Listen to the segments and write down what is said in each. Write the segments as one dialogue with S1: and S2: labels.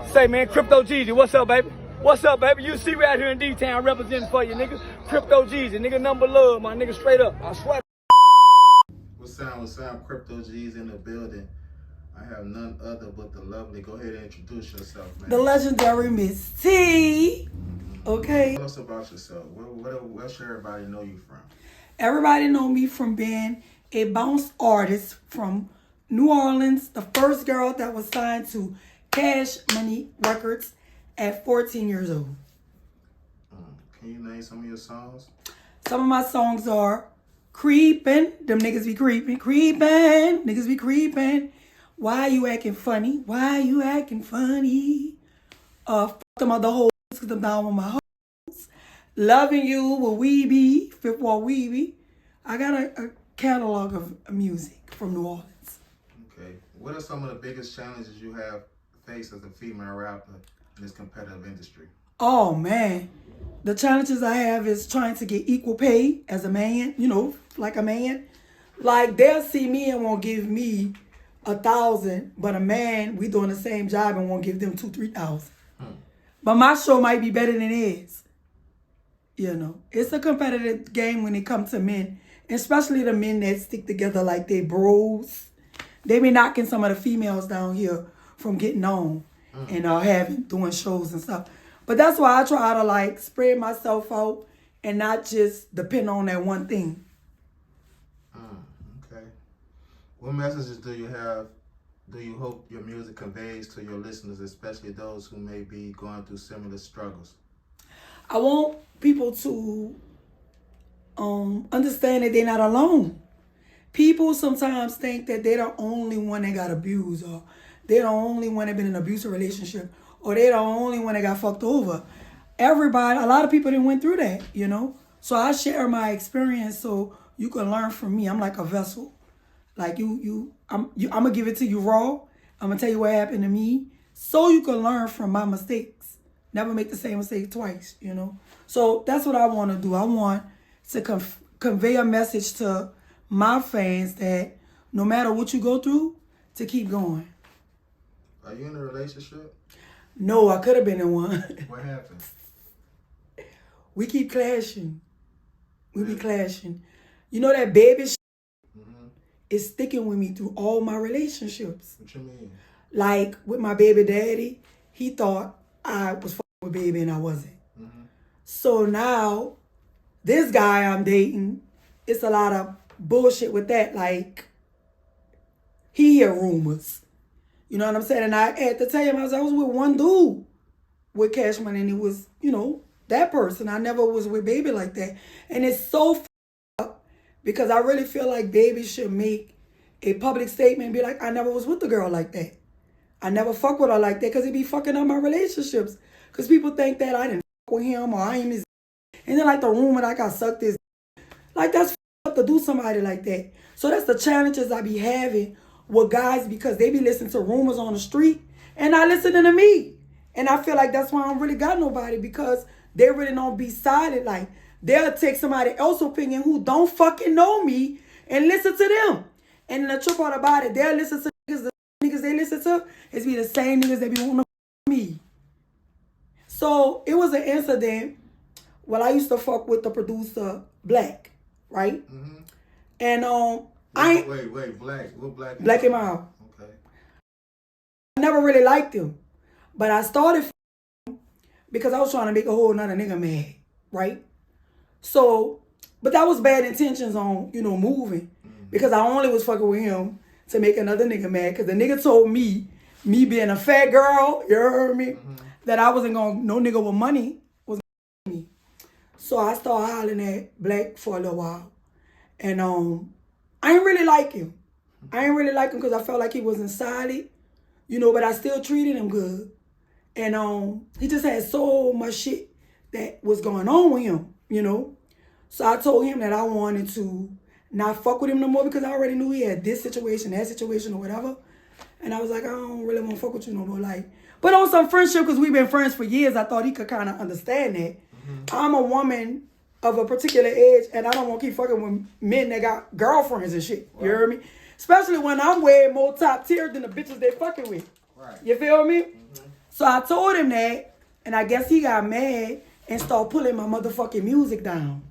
S1: Say, man, CryptoGeezy, what's up, baby? What's up, baby? You see me out here in D-Town representing for you, nigga. CryptoGeezy, nigga, number love, my nigga, straight up. I swear.
S2: What's up? CryptoGeezy in the building. I have none other but the lovely. Go ahead and introduce yourself, man.
S3: The legendary Miss T. Okay.
S2: Tell us about yourself. Where should everybody know you from?
S3: Everybody know me from being a bounce artist from New Orleans, the first girl that was signed to Cash Money Records at 14 years old.
S2: Can you name some of your songs?
S3: Some of my songs are Creepin', them niggas be creepin', creepin', niggas be creepin'. Why you acting funny? Why you acting funny? Fuck them other hoes, cause I'm down with my hoes. Loving You with Weeby, Fifth Wall Weeby. I got a catalog of music from New Orleans.
S2: Okay. What are some of the biggest challenges you have faced as a female rapper in this competitive industry?
S3: Oh man, the challenges I have is trying to get equal pay as a man, you know, like a man. Like they'll see me and won't give me 1,000, but a man, we doing the same job and won't give them 2,000-3,000. But my show might be better than his. You know, it's a competitive game when it comes to men, especially the men that stick together like they bros. They be knocking some of the females down here from getting on and doing shows and stuff. But that's why I try to like spread myself out and not just depend on that one thing.
S2: Okay. What messages do you hope your music conveys to your listeners, especially those who may be going through similar struggles?
S3: I want people to understand that they're not alone. People sometimes think that they're the only one that got abused, or they're the only one that been in an abusive relationship, or they're the only one that got fucked over. Everybody, a lot of people didn't went through that, you know? So I share my experience so you can learn from me. I'm like a vessel. Like I'm gonna give it to you raw. I'm gonna tell you what happened to me so you can learn from my mistakes. Never make the same mistake twice, you know? So that's what I want to do. I want to convey a message to my fans that no matter what you go through, to keep going.
S2: Are you in a relationship?
S3: No, I could have been in one.
S2: What happened?
S3: We keep clashing. We be clashing. You know that baby shit is sticking with me through all my relationships.
S2: What you mean?
S3: Like with my baby daddy, he thought I was fucking with baby and I wasn't. So now, this guy I'm dating, it's a lot of bullshit with that. Like, he hear rumors. You know what I'm saying? And I had to tell him, I was with one dude with Cash Money, and it was, you know, that person. I never was with baby like that. And it's so f***ed up because I really feel like baby should make a public statement and be like, I never was with a girl like that. I never fuck with her like that because he be fucking up my relationships. Because people think that I didn't fuck with him or I ain't his. And then like the rumor that I got sucked his. Like that's up to do somebody like that. So that's the challenges I be having with guys because they be listening to rumors on the street and not listening to me. And I feel like that's why I don't really got nobody because they really don't be silent. Like they'll take somebody else's opinion who don't fucking know me and listen to them. And the truth part about it, they'll listen to the niggas they listen to is be the same niggas that be wanting to me. So it was an incident. Well, I used to fuck with the producer Black, right? And
S2: Wait, Black. What Black?
S3: Black in my house.
S2: Okay.
S3: I never really liked him, but I started because I was trying to make a whole nother nigga mad, right? So, but that was bad intentions on, you know, moving because I only was fucking with him to make another nigga mad because the nigga told me being a fat girl, you heard me, that I wasn't gonna, no nigga with money was gonna me. So I started hollering at Black for a little while. And I ain't really like him. I ain't really like him because I felt like he wasn't solid, you know, but I still treated him good. And he just had so much shit that was going on with him, you know. So I told him that I wanted to not fuck with him no more because I already knew he had this situation, that situation, or whatever. And I was like, I don't really want to fuck with you no more. Like, but on some friendship, because we've been friends for years, I thought he could kind of understand that. I'm a woman of a particular age, and I don't want to keep fucking with men that got girlfriends and shit. You hear me? Especially when I'm way more top tier than the bitches they fucking with. You feel me? So I told him that, and I guess he got mad and started pulling my motherfucking music down.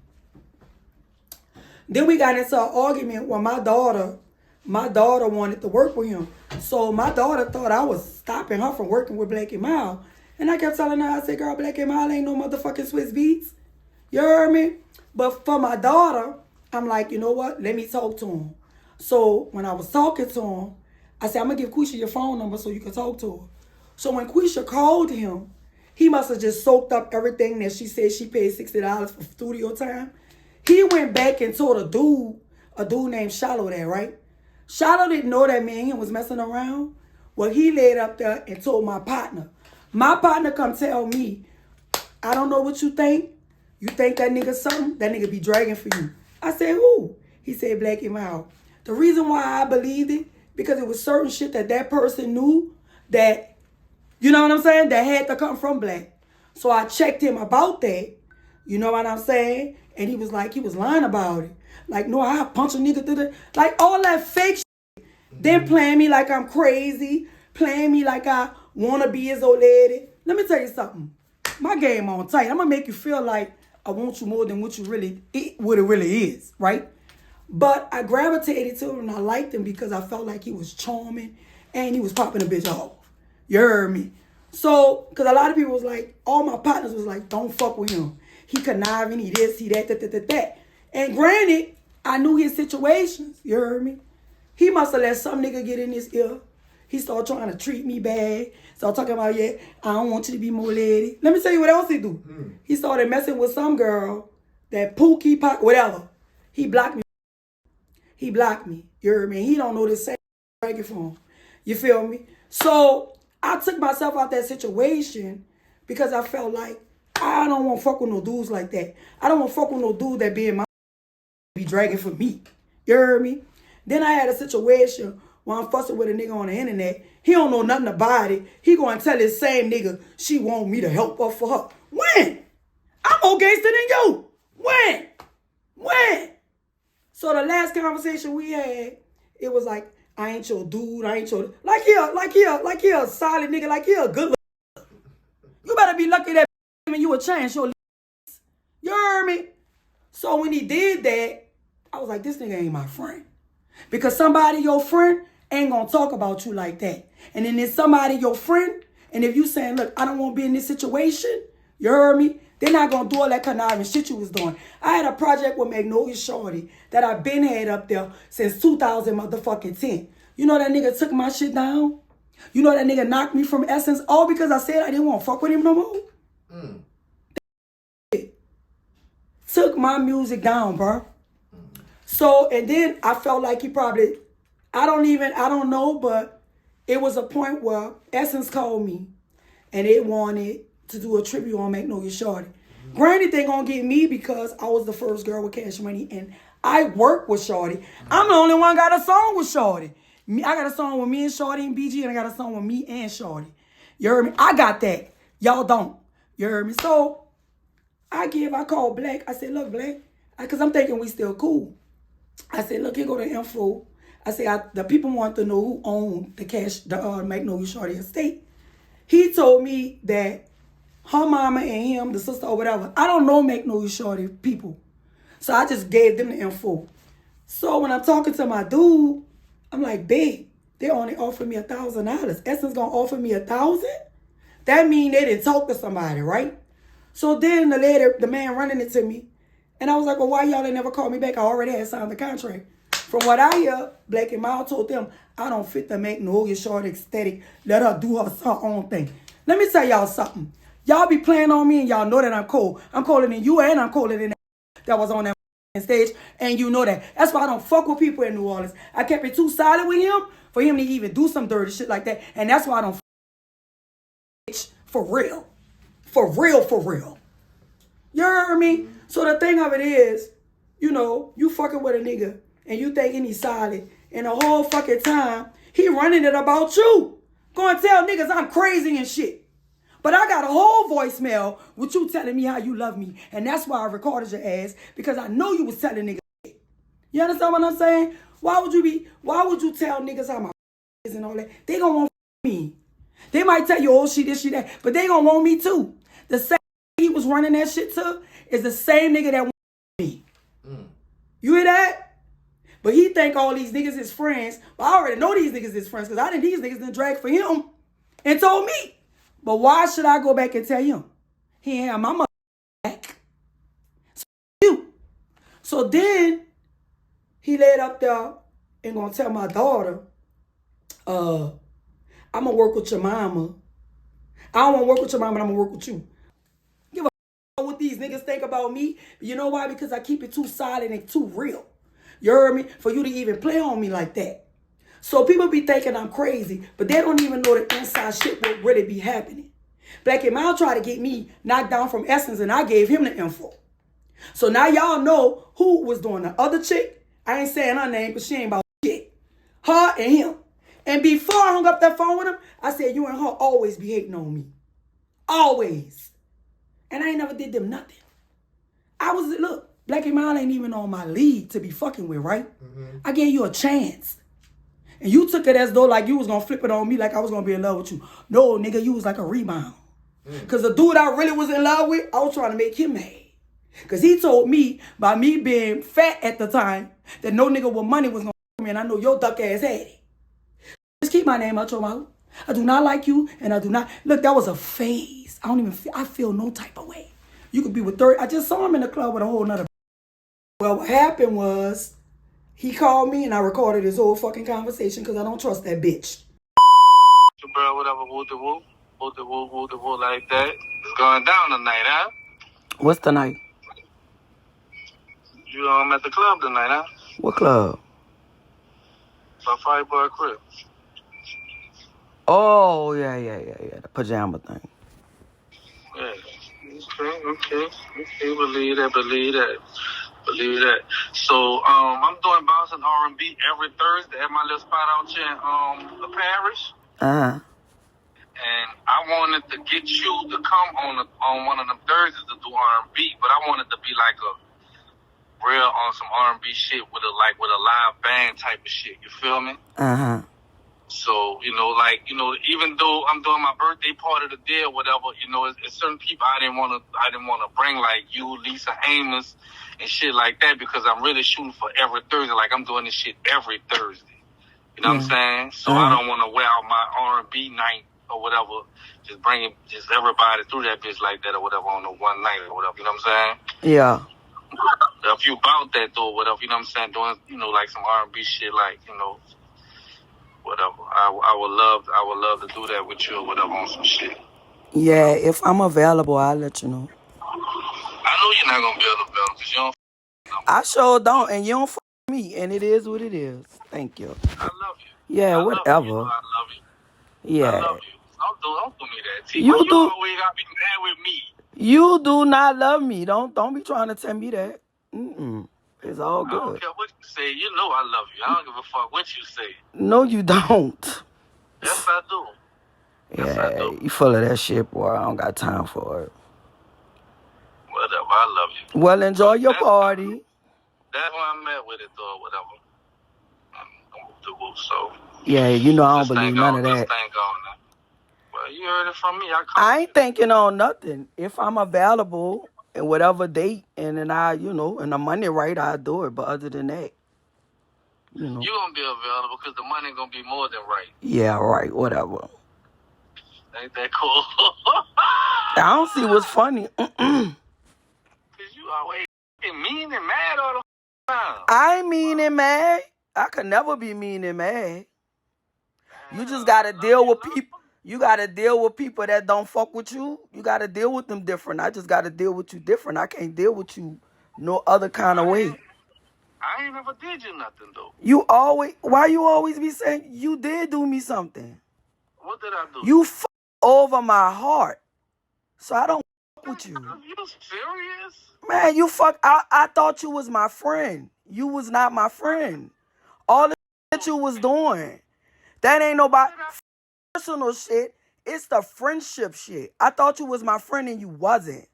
S3: Then we got into an argument where my daughter wanted to work with him. So my daughter thought I was stopping her from working with Black and Mild. And I kept telling her, I said, girl, Black and Mild ain't no motherfucking Swiss Beats. You heard me? But for my daughter, I'm like, you know what? Let me talk to him. So when I was talking to him, I said, I'm going to give Quisha your phone number so you can talk to her. So when Quisha called him, he must have just soaked up everything that she said she paid $60 for studio time. He went back and told a dude named Shallow that, right? Shallow didn't know that me and him was messing around. Well, he laid up there and told my partner. My partner come tell me, I don't know what you think. You think that nigga something? That nigga be dragging for you. I said, who? He said, Black and Mild. The reason why I believed it, because it was certain shit that person knew that, you know what I'm saying, that had to come from Black. So I checked him about that. You know what I'm saying? And he was like, he was lying about it. Like, no, I punch a nigga through the... Like, all that fake shit. Then playing me like I'm crazy. Playing me like I want to be his old lady. Let me tell you something. My game on tight. I'm going to make you feel like I want you more than what it really is, right? But I gravitated to him and I liked him because I felt like he was charming and he was popping a bitch off. You heard me? So, because a lot of people was like, all my partners was like, don't fuck with him. He conniving, he this, he that. And granted, I knew his situations. You heard me? He must have let some nigga get in his ear. He started trying to treat me bad. Started talking about, yeah, I don't want you to be more lady. Let me tell you what else he do. He started messing with some girl, that Pookie, whatever. He blocked me. He blocked me. You heard me? He don't know this same bracket for him. You feel me? So I took myself out that situation because I felt like I don't want to fuck with no dudes like that. I don't want to fuck with no dude that be in my be dragging for me. You heard me? Then I had a situation where I'm fussing with a nigga on the internet. He don't know nothing about it. He going to tell his same nigga she want me to help her for her. When? I'm more gangster than you. When? So the last conversation we had, it was like, I ain't your dude. I ain't your... Like he a solid nigga. Like he a good... You better be lucky that when you a chance your... You heard me? So when he did that, I was like, this nigga ain't my friend. Because somebody, your friend, ain't gonna talk about you like that. And then there's somebody, your friend, and if you saying, look, I don't want to be in this situation, you heard me? They're not gonna do all that conniving shit you was doing. I had a project with Magnolia Shorty that I've been had up there since 2010. You know that nigga took my shit down? You know that nigga knocked me from Essence all because I said I didn't want to fuck with him no more? Took my music down, bro. So, and then I felt like he probably, I don't know, but it was a point where Essence called me and they wanted to do a tribute on Magnolia Shorty. Granted, they gonna get me because I was the first girl with Cash Money and I work with Shorty. I'm the only one got a song with Shorty. I got a song with me and Shorty and BG, and I got a song with me and Shorty. You heard me? I got that. Y'all don't. You heard me? So, I called Black. I said, look, Black, because I'm thinking we still cool. I said, look, here go the info. I said, the people want to know who owned the Magnolia Shorty estate. He told me that her mama and him, the sister or whatever, I don't know Magnolia Shorty people. So I just gave them the info. So when I'm talking to my dude, I'm like, babe, they only offered me $1,000. Essence gonna offer me $1,000? That mean they didn't talk to somebody, right? So then the man running it to me, and I was like, well, why y'all ain't never called me back? I already had signed the contract. From what I hear, Black and Mild told them, I don't fit the Magnolia Shorty aesthetic. Let her do her own thing. Let me tell y'all something. Y'all be playing on me and y'all know that I'm cold. I'm colder than you and I'm colder than that was on that stage. And you know that. That's why I don't fuck with people in New Orleans. I kept it too solid with him for him to even do some dirty shit like that. And that's why I don't for real. For real. You heard me? So the thing of it is, you know, you fucking with a nigga and you thinking he's solid. And the whole fucking time, he running it about you. Going to tell niggas I'm crazy and shit. But I got a whole voicemail with you telling me how you love me. And that's why I recorded your ass. Because I know you was telling niggas shit. You understand what I'm saying? Why would you tell niggas how my is and all that? They gonna want me. They might tell you, oh, she this, she that, but they gonna want me too. The same he was running that shit to is the same nigga that want me. You hear that? But he think all these niggas is friends. But I already know these niggas is friends because I think these niggas done drag for him and told me. But why should I go back and tell him? He ain't have my mother back. So you. So then he laid up there and gonna tell my daughter, I'm gonna work with your mama. I don't wanna work with your mama, but I'm gonna work with you. Give a what these niggas think about me. You know why? Because I keep it too solid and too real. You heard me? For you to even play on me like that. So people be thinking I'm crazy, but they don't even know the inside shit what really be happening. Black and Mild tried to get me knocked down from Essence, and I gave him the info. So now y'all know who was doing the other chick. I ain't saying her name, but she ain't about shit. Her and him. And before I hung up that phone with him, I said, you and her always be hating on me. Always. And I ain't never did them nothing. Look, Black and Mild ain't even on my league to be fucking with, right? I gave you a chance. And you took it as though like you was going to flip it on me like I was going to be in love with you. No, nigga, you was like a rebound. Because the dude I really was in love with, I was trying to make him mad. Because he told me, by me being fat at the time, that no nigga with money was going to me, and I know your duck ass had it. Just keep my name out your mouth. I do not like you, and I do not... Look, that was a phase. I feel no type of way. You could be with 30... I just saw him in the club with a whole nother... Well, what happened was, he called me, and I recorded his whole fucking conversation, because I don't trust that bitch.
S4: Bro, whatever, woo like that. It's going down tonight, huh?
S5: What's the night?
S4: You at the club tonight, huh?
S5: What club?
S4: Safari Boy Crib.
S5: Oh, yeah. The pajama thing.
S4: Yeah. Okay. Believe that. So, I'm doing bouncing R&B every Thursday at my little spot out here in the parish.
S5: Uh-huh.
S4: And I wanted to get you to come on one of them Thursdays to do R&B, but I wanted to be like a real on some R&B shit with a live band type of shit. You feel me?
S5: Uh-huh.
S4: So, even though I'm doing my birthday party today or whatever, it's certain people I didn't want to bring, like you, Lisa Amos, and shit like that, because I'm really shooting for every Thursday. Like, I'm doing this shit every Thursday. You know what I'm saying? So I don't want to wear out my R&B night or whatever. Just bringing everybody through that bitch like that or whatever on the one night or whatever. You know what I'm saying?
S5: Yeah.
S4: If you about that though, whatever, you know what I'm saying? Doing, like some R&B shit, like, whatever. I would love to do that with you or whatever on some shit.
S5: Yeah, if I'm available, I'll let you know.
S4: I know you're not gonna be available because you don't.
S5: I sure don't, and you don't fuck me, and it is what it is. Thank you.
S4: I love you.
S5: Yeah, whatever.
S4: I love you.
S5: Yeah.
S4: I love you. Don't do me that. See,
S5: You
S4: you
S5: do.
S4: always gotta be mad with me.
S5: You do not love me. Don't be trying to tell me that. It's all good.
S4: I don't care what you say. You know I love you. I don't give a fuck what you say.
S5: No, you don't.
S4: Yes, I do. Yes, I do.
S5: You full of that shit, boy. I don't got time for it.
S4: Whatever. I love you.
S5: Well, enjoy your party.
S4: That's why I'm at with it, though. Whatever. So.
S5: Yeah, I don't believe none of that.
S4: Let's thank God now. Well, you heard it from me.
S5: I ain't thinking on nothing. If I'm available and whatever date, and then and the money right, I'll do it. But other than that,
S4: you gonna be available because the money gonna be more than right.
S5: Yeah, right. Whatever.
S4: Ain't that cool?
S5: I don't see what's funny.
S4: Cause you always mean and mad all the time.
S5: I ain't mean and mad. I could never be mean and mad. You just gotta deal with people. You gotta deal with people that don't fuck with you. You gotta deal with them different. I just gotta deal with you different. I can't deal with you no other kind of way.
S4: I ain't never did you nothing though.
S5: Why you always be saying you did do me something?
S4: What did I do?
S5: You fuck over my heart. So I don't fuck with you.
S4: You serious?
S5: Man, you fuck. I thought you was my friend. You was not my friend. All the shit you was doing. That ain't nobody personal shit. It's the friendship shit. I thought you was my friend and you wasn't.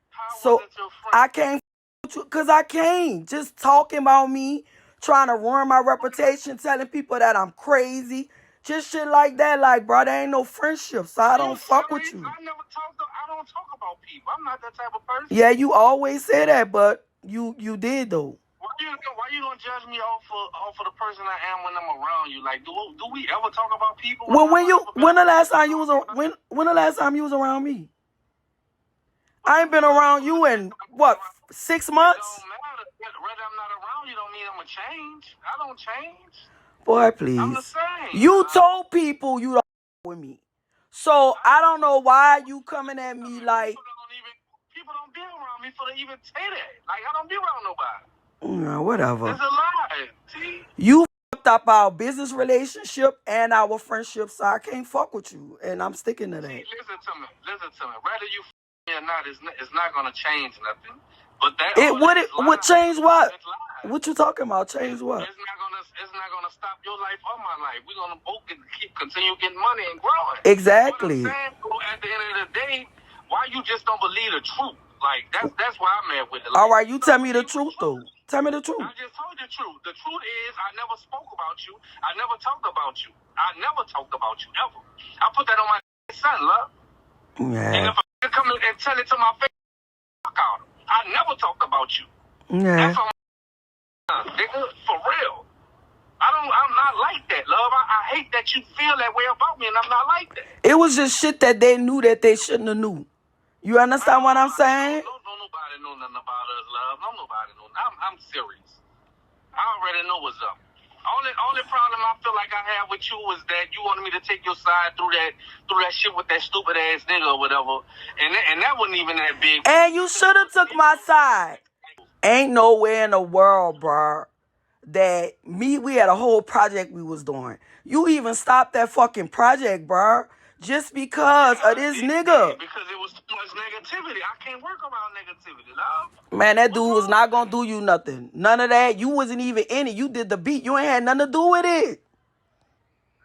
S4: How wasn't your friend?
S5: I can't with you because I can't. Just talking about me, trying to ruin my reputation, telling people that I'm crazy. Just shit like that. Like, bro, there ain't no friendship, so I don't fuck with you.
S4: I don't talk about people. I'm not that type of person.
S5: Yeah, you always say that, but you did though.
S4: Why you don't judge me off of the person I am when I'm around you? Like, do we ever talk about people?
S5: When the last time you was when the last time you was around me? I ain't been around you in what, 6 months?
S4: It don't matter. Whether I'm not around you don't mean I'm gonna change. I don't change.
S5: Boy, please.
S4: I'm the same.
S5: You told people you don't with me. So I don't know why you coming at me like
S4: People don't be around me for to even say that. Like, I don't be around nobody.
S5: Whatever.
S4: It's a lie. See?
S5: You fucked up our business relationship and our friendship, so I can't fuck with you, and I'm sticking to that.
S4: See, listen to me. Whether you me or not, it's not gonna change nothing. But that
S5: would change what? What you talking about? Change what?
S4: It's not gonna stop your life or my life. We're gonna both continue getting money and growing.
S5: Exactly.
S4: What I'm saying, at the end of the day, why you just don't believe the truth? Like, that's where I'm at with it. Like,
S5: all right, you tell me the truth though. Tell me the truth.
S4: I just told you the truth. The truth is, I never spoke about you. I never talked about you. I never talked about you ever. I put that on my son, love.
S5: Yeah.
S4: And if I come and tell it to my face, fuck out. I never talked about you.
S5: Yeah.
S4: That's on my nigga, for real. I'm not like that, love. I hate that you feel that way about me, and I'm not like that.
S5: It was just shit that they knew that they shouldn't have knew. You understand what I'm saying?
S4: No nobody know nothing about us, love. No nobody know. I'm serious. I already know what's up. Only problem I feel like I have with you is that you wanted me to take your side through that shit with that stupid ass nigga or whatever, and that wasn't even that big.
S5: And you should have took my side. Ain't nowhere in the world, bro, that we had a whole project we was doing. You even stopped that fucking project, bro, just because of this nigga.
S4: Because it was too much negativity. I can't work around negativity, love.
S5: Man, that dude was not gonna do you nothing. None of that. You wasn't even in it. You did the beat. You ain't had nothing to do with it.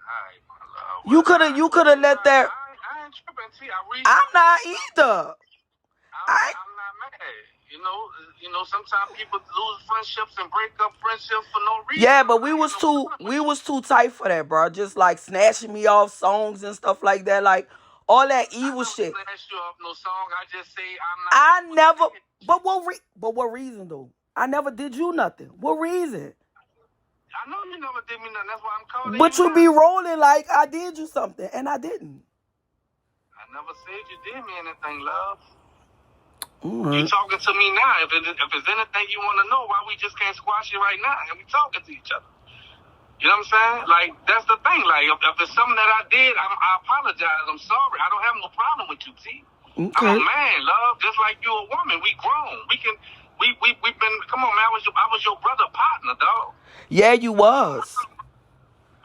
S4: Alright, my love.
S5: You could have let that.
S4: I ain't tripping. See,
S5: I'm not either.
S4: I'm not mad. You know, sometimes people lose friendships and break up friendships for no reason.
S5: Yeah, but we was too tight for that, bro. Just like snatching me off songs and stuff like that, like all that evil shit.
S4: I snatch you off no song. I just say
S5: I never. But what reason though? I never did you nothing. What reason?
S4: I know you never did me nothing. That's why I'm calling
S5: But
S4: you.
S5: you be rolling like I did you something, and I didn't.
S4: I never said you did me anything, love.
S5: Mm-hmm.
S4: You talking to me now. If there's anything you want to know, why we just can't squash it right now and we talking to each other? You know what I'm saying? Like, that's the thing. Like, if it's something that I did, I apologize. I'm sorry. I don't have no problem with you, T.
S5: Okay.
S4: I'm a man, love. Just like you a woman. We grown. We've been, come on, man. I was your brother partner, dog.
S5: Yeah, you was.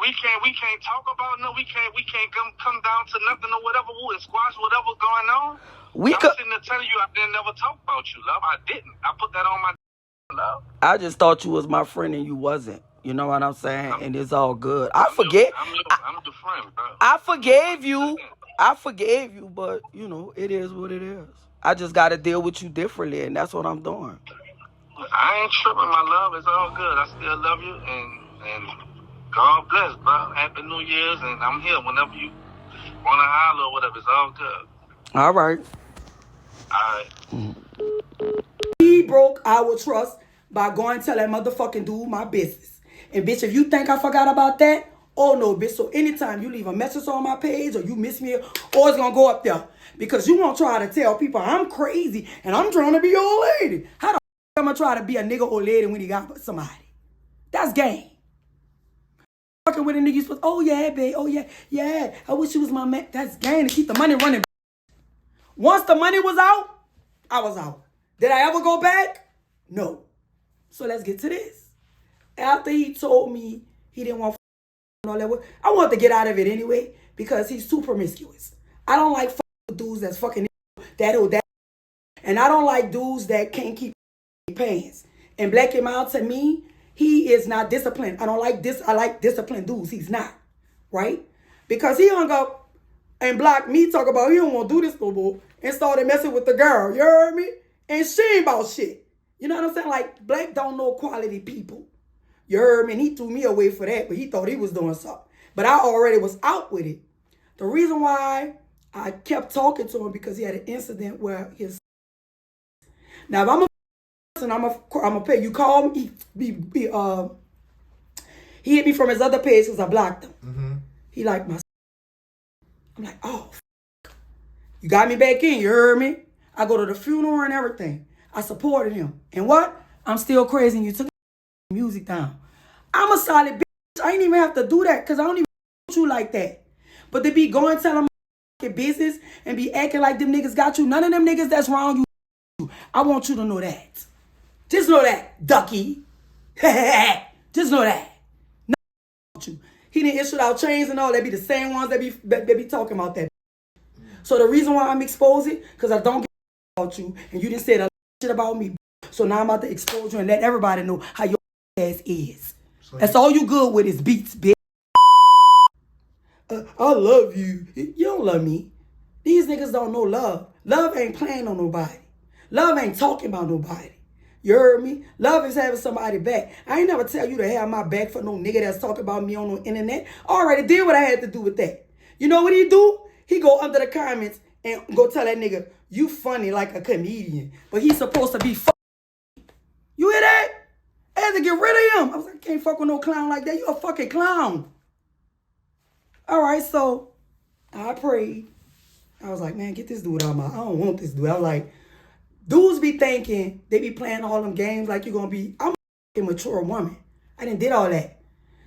S4: We can't talk about no. We can't come down to nothing or whatever and squash whatever's going on. I'm sitting there telling you I didn't never talk about you, love. I didn't. I put that on my love. I
S5: just thought you was my friend and you wasn't. You know what I'm saying? And it's all good. I'm your friend, bro. I forgave you. I forgave you, but you know, it is what it is. I just gotta deal with you differently, and that's what I'm doing.
S4: I ain't tripping, my love. It's all good. I still love you, and God bless, bro. Happy New Year's, and I'm here whenever you wanna holler or whatever. It's all good.
S5: All right.
S3: He broke our trust by going to tell that motherfucking dude my business. And bitch, if you think I forgot about that, oh no, bitch. So anytime you leave a message on my page or you miss me, or it's gonna go up there. Because you won't try to tell people I'm crazy and I'm trying to be your old lady. How the f am I trying to be a nigga old lady when he got somebody? That's game. Fucking with a nigga, you supposed, oh yeah, babe, oh yeah, I wish you was my man. That's game to keep the money running. Once the money was out, I was out. Did I ever go back? No. So let's get to this. After he told me he didn't want all that, I wanted to get out of it anyway because he's too promiscuous. I don't like dudes that's fucking that or that. And I don't like dudes that can't keep pants. And Black him out to me, he is not disciplined. I don't like this. I like disciplined dudes. He's not. Right? Because he hung up and blocked me, talk about he don't want to do this no more, and started messing with the girl. You heard me? And she ain't about shit. You know what I'm saying? Like, Black don't know quality people. You heard me? And he threw me away for that, but he thought he was doing something. But But I already was out with it. The reason why I kept talking to him because he had an incident where his... Now, if I'm a person, I'm a pay. You call him, he hit me from his other page because I blocked him.
S2: Mm-hmm.
S3: He like my... I'm like, oh, you got me back in, you heard me? I go to the funeral and everything. I supported him. And what? I'm still crazy and you took music down. I'm a solid bitch. I ain't even have to do that because I don't even want you like that. But to be going telling my business and be acting like them niggas got you, none of them niggas that's wrong you. I want you to know that. Just know that, ducky. Just know that. You. He didn't issue out chains and all. They be the same ones that be talking about that. So the reason why I'm exposing, because I don't give about you, and you didn't say that shit about me. So now I'm about to expose you and let everybody know how your ass is. So that's all you good with is beats, bitch. I love you. You don't love me. These niggas don't know love. Love ain't playing on nobody. Love ain't talking about nobody. You heard me? Love is having somebody back. I ain't never tell you to have my back for no nigga that's talking about me on the internet. I already did what I had to do with that. You know what he do? He go under the comments and go tell that nigga, you funny like a comedian. But he's supposed to be funny. You hear that? I had to get rid of him. I was like, I can't fuck with no clown like that. You a fucking clown. All right, so I prayed. I was like, man, get this dude out of my... I don't want this dude. I was like... Dudes be thinking, they be playing all them games like you're going to be... I'm a mature woman. I didn't did all that.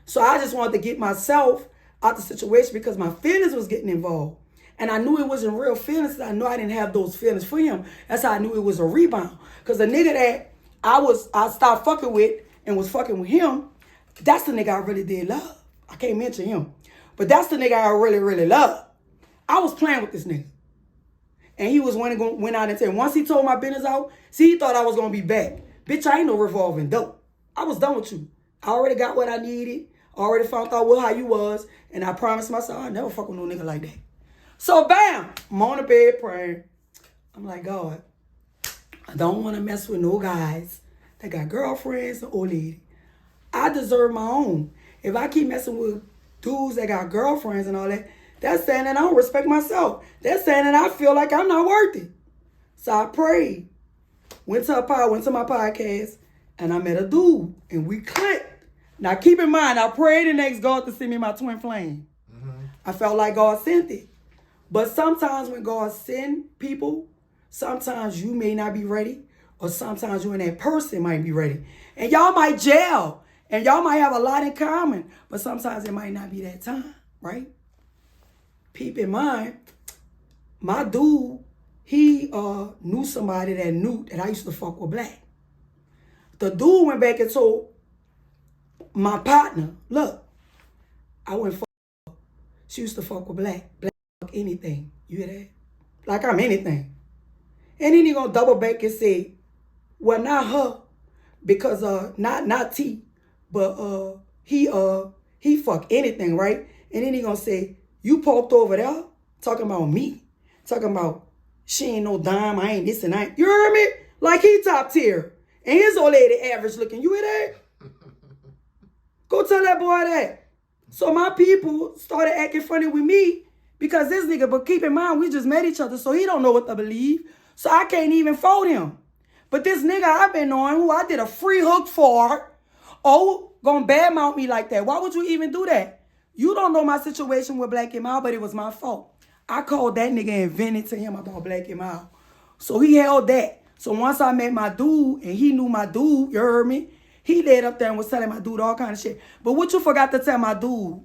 S3: So I just wanted to get myself out the situation because my feelings was getting involved. And I knew it wasn't real feelings. I knew I didn't have those feelings for him. That's how I knew it was a rebound. Because the nigga that I stopped fucking with and was fucking with him, that's the nigga I really did love. I can't mention him. But that's the nigga I really, really love. I was playing with this nigga. And he was went out and said, once he told my business out, see, he thought I was going to be back. Bitch, I ain't no revolving dope. I was done with you. I already got what I needed. I already found out how you was. And I promised myself I'd never fuck with no nigga like that. So, bam, I'm on the bed praying. I'm like, God, I don't want to mess with no guys that got girlfriends or old lady. I deserve my own. If I keep messing with dudes that got girlfriends and all that, that's saying that I don't respect myself. That's saying that I feel like I'm not worth it. So I prayed. Went to my podcast, and I met a dude, and we clicked. Now keep in mind, I prayed and asked God to send me my twin flame. Mm-hmm. I felt like God sent it. But sometimes when God send people, sometimes you may not be ready, or sometimes you and that person might be ready. And y'all might gel, and y'all might have a lot in common, but sometimes it might not be that time, right? Keep in mind, my dude, he knew somebody that knew that I used to fuck with black. The dude went back and told my partner, look, I went fuck her. She used to fuck with black. Black fuck anything. You hear that? Like I'm anything. And then he gonna double back and say, well, not her, because not T, but he fuck anything, right? And then he gonna say, you poked over there talking about me. Talking about she ain't no dime, I ain't this and I ain't. You heard me? Like he top tier. And his old lady average looking. You hear that? Go tell that boy that. So my people started acting funny with me because this nigga, but keep in mind, we just met each other, so he don't know what to believe. So I can't even fold him. But this nigga I've been on, who I did a free hook for, gonna badmouth me like that. Why would you even do that? You don't know my situation with Black and Mild, but it was my fault. I called that nigga and vented to him about Black and Mild. So he held that. So once I met my dude, and he knew my dude, you heard me? He laid up there and was telling my dude all kind of shit. But what you forgot to tell my dude,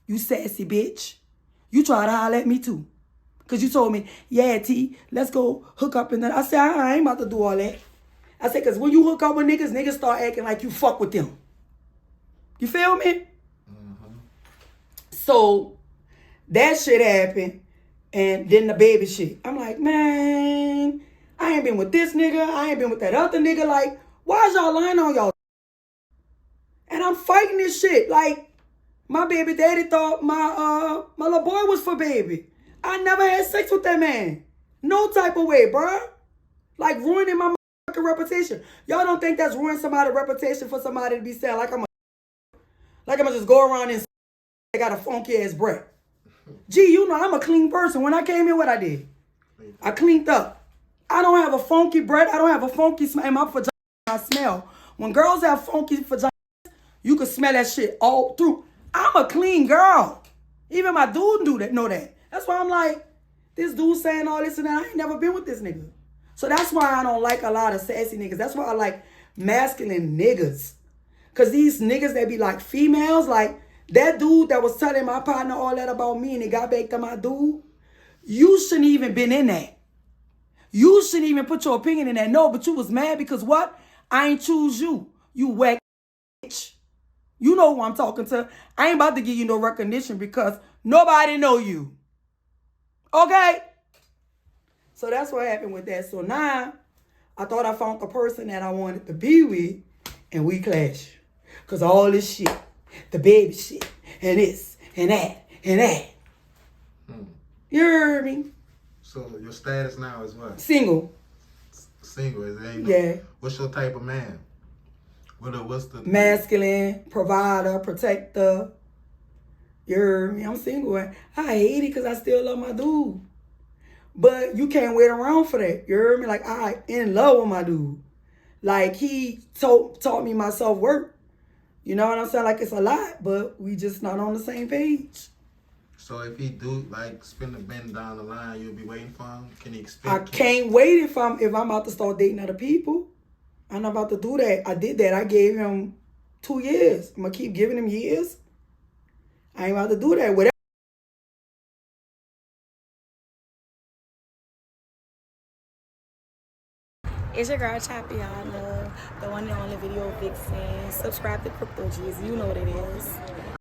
S3: you sassy bitch, you tried to holler at me too. Because you told me, yeah, T, let's go hook up. And then I said, I ain't about to do all that. I said, because when you hook up with niggas, niggas start acting like you fuck with them. You feel me? So that shit happened, and then the baby shit. I'm like, man, I ain't been with this nigga. I ain't been with that other nigga. Like, why is y'all lying on y'all? And I'm fighting this shit. Like, my baby daddy thought my little boy was for baby. I never had sex with that man. No type of way, bruh. Like, ruining my motherfucking reputation. Y'all don't think that's ruining somebody's reputation for somebody to be saying, like I'm gonna just go around and They got a funky ass breath. Gee, you know I'm a clean person. When I came here, what I did? I cleaned up. I don't have a funky breath. I don't have a funky smell. In my vagina, I smell. When girls have funky vagina, you can smell that shit all through. I'm a clean girl. Even my dude do that, know that. That's why I'm like, this dude saying all this and that. I ain't never been with this nigga. So that's why I don't like a lot of sassy niggas. That's why I like masculine niggas. Because these niggas that be like females, like that dude that was telling my partner all that about me and it got back to my dude, you shouldn't even been in that. You shouldn't even put your opinion in that. No, but you was mad because what? I ain't choose you. You whack bitch. You know who I'm talking to. I ain't about to give you no recognition because nobody know you. Okay? So that's what happened with that. So now, I thought I found the person that I wanted to be with, and we clash. Because all this shit, the baby shit, and this, and that, and that. You heard me?
S2: So your status now is what?
S3: Single.
S2: Single, is it?
S3: Yeah.
S2: What's your type of man? What's the
S3: Masculine, provider, protector. You heard me? I'm single. I hate it because I still love my dude. But you can't wait around for that. You heard me? Like, I in love with my dude. Like, he taught me my self-worth. You know what I'm saying? Like, it's a lot, but we just not on the same page.
S2: So if he do, like, spin the bend down the line, you'll be waiting for him? Can he expect
S3: I can't wait if I'm about to start dating other people. I'm not about to do that. I did that. I gave him 2 years. I'm going to keep giving him years. I ain't about to do that. Whatever.
S6: It's your girl Chapiana, the one and only video vixen. Subscribe to CryptoGeezy, you know what it is.